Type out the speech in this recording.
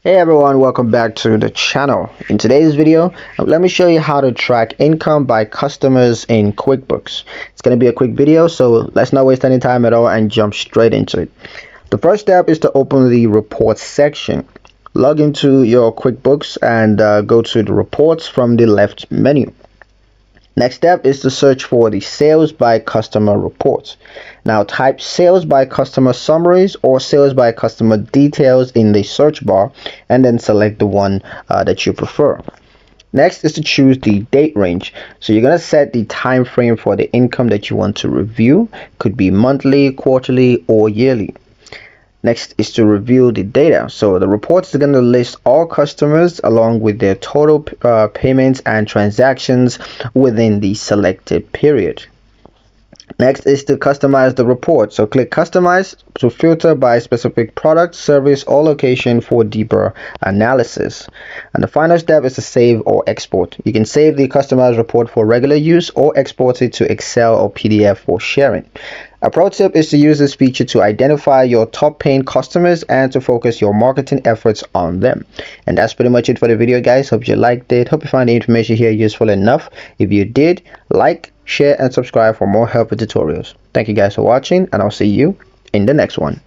Hey everyone, welcome back to the channel. In today's video, let me show you how to track income by customers in QuickBooks. It's going to be a quick video, so let's not waste any time at all and jump straight into it. The first step is to open the reports section. Log into your QuickBooks and go to the reports from the left menu. Next step is to search for the sales by customer reports. Now type sales by customer summaries or sales by customer details in the search bar and then select the one that you prefer. Next is to choose the date range. So you're going to set the time frame for the income that you want to review. Could be monthly, quarterly, or yearly. Next is to review the data. So the reports are going to list all customers along with their total payments and transactions within the selected period. Next is to customize the report. So click customize to filter by specific product, service, or location for deeper analysis. And the final step is to save or export. You can save the customized report for regular use or export it to Excel or PDF for sharing. A pro tip is to use this feature to identify your top paying customers and to focus your marketing efforts on them. And that's pretty much it for the video, guys. Hope you liked it. Hope you find the information here useful enough. If you did, like, share, and subscribe for more helpful tutorials. Thank you guys for watching, and I'll see you in the next one.